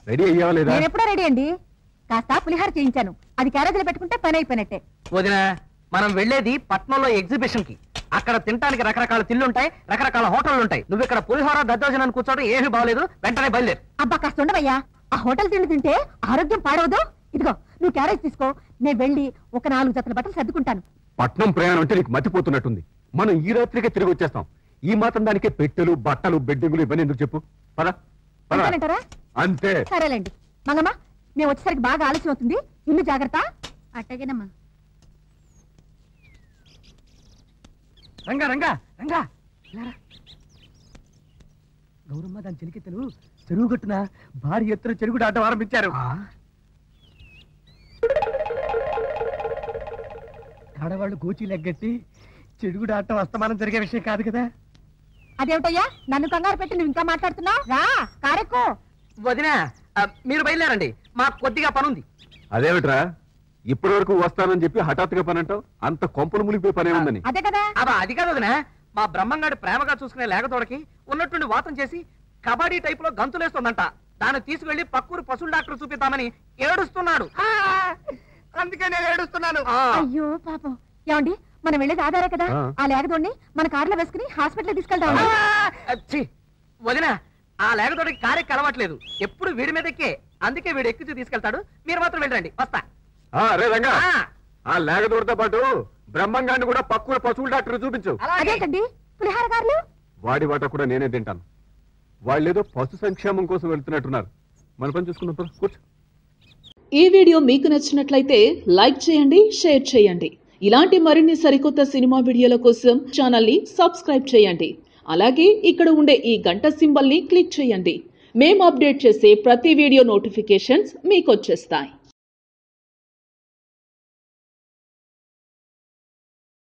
Ready అయ్యావా లేదా? నేను ఎప్పుడో రెడీ అండి. కాస్త పులిహార చేయించాను, అది క్యారేజీలో పెట్టుకుంటే పని అయిపోయినట్టే. వదిన, మనం వెళ్లేది పట్నంలో ఎగ్జిబిషన్ కి. అక్కడ తినడానికి రకరకాల తిల్లుంటాయి, రకరకాల హోటళ్లు ఉంటాయి. నువ్వు ఇక్కడ పులిహోర దద్దోజనాన్ని కూర్చోవడం ఏమీ బాగలేదు. వెంటనే బయలుదేరు. అబ్బా కాస్త ఉండవయ్యా, ఆ హోటల్ తిండి తింటే ఆరోగ్యం పాడవదు. ఇదిగో నువ్వు క్యారేజ్ తీసుకో, నేను వెళ్ళి ఒక 4 జతల బట్టలు సర్దుకుంటాను. పట్నం ప్రయాణం అంటే నీకు మతిపోతున్నట్టుంది. మనం ఈ రాత్రికే తిరిగి వచ్చేస్తాం. ఈ మాత్రం దానికే పెట్టెలు, బట్టలు, బెడ్డింగులు ఇవన్నీ ఎందుకు చెప్పు? అంతేనంటారా? అంతే. సరేలేండి. మంగమ్మ, మేము వచ్చేసరికి బాగా ఆలస్యం అవుతుంది, ఇల్లు జాగ్రత్త. అట్టగేనమ్మా. రంగా రంగా రంగా గౌరమ్మ దాని చెలికెత్తలు చెరువు గట్టున భారీ ఎత్తున చెరుగుడు ఆట ఆరంభించారు. ఆడవాళ్ళు గోచీలు ఎగ్గట్టి చెడుగుడు ఆటం అస్తమానం జరిగే విషయం కాదు కదా. అదేమిటయ్యా నన్ను కంగారు పెట్టి నువ్వు ఇంకా మాట్లాడుతున్నా? రా కారెక్కో. వదినా, మీరు బయలుదేరండి, మాకు కొద్దిగా పనుంది. అదేమిట్రా, ఇప్పటి వరకు వస్తానని చెప్పి హఠాత్తుగా పని అంటావు? అంత కొంపలు మునిగిపోయి పనే ఉందని. అదే కదా. అది కాదు వదినా, మా బ్రహ్మంగాడు ప్రేమగా చూసుకునే లేకతోడకి ఉన్నట్టుండి వాతం చేసి కబడ్డీ టైప్ లో గంతులేస్తుందంట. దాన్ని తీసుకెళ్లి పక్కూరు పశువుల డాక్టర్ చూపిద్దామని ఏడుస్తున్నాడు. అందుకే నేను ఏడుస్తున్నాను. అయ్యో పాపం. ఏమండి, మనం వెళ్ళేది ఆధారే కదా, ఆ లేగదోడిని మన కారులో వేసుకుని హాస్పిటల్ తీసుకెళ్తాం. వదినా, ఆ లేగతోడికి కారెక్కి అలవాట్లేదు, ఎప్పుడు వీడి మీద ఎక్కే. అందుకే వీడు ఎక్కించి తీసుకెళ్తాడు. మీరు మాత్రం వెళ్ళండి, వస్తా. ఆ లేగదోడితో పాటు బ్రహ్మంగాన్ని కూడా పక్కూరు పశువుల డాక్టర్ చూపించు. అదేంటండి పులిహార గారులు? వాడి వాట కూడా నేనే తింటాను. వాళ్ళేదో పశు సంక్షేమం కోసం వెళ్తున్నట్టున్నారు. మన పని చూసుకున్నప్పుడు కూర్చో. ఈ వీడియో మీకు నచ్చినట్లయితే లైక్ చేయండి, షేర్ చేయండి. ఇలాంటి మరిన్ని సరికొత్త సినిమా వీడియోల కోసం ఛానల్ని సబ్స్క్రైబ్ చేయండి. అలాగే ఇక్కడ ఉండే ఈ గంట సింబల్ని క్లిక్ చేయండి. మేము అప్డేట్ చేసే ప్రతి వీడియో నోటిఫికేషన్స్ మీకు వచ్చేస్తాయి.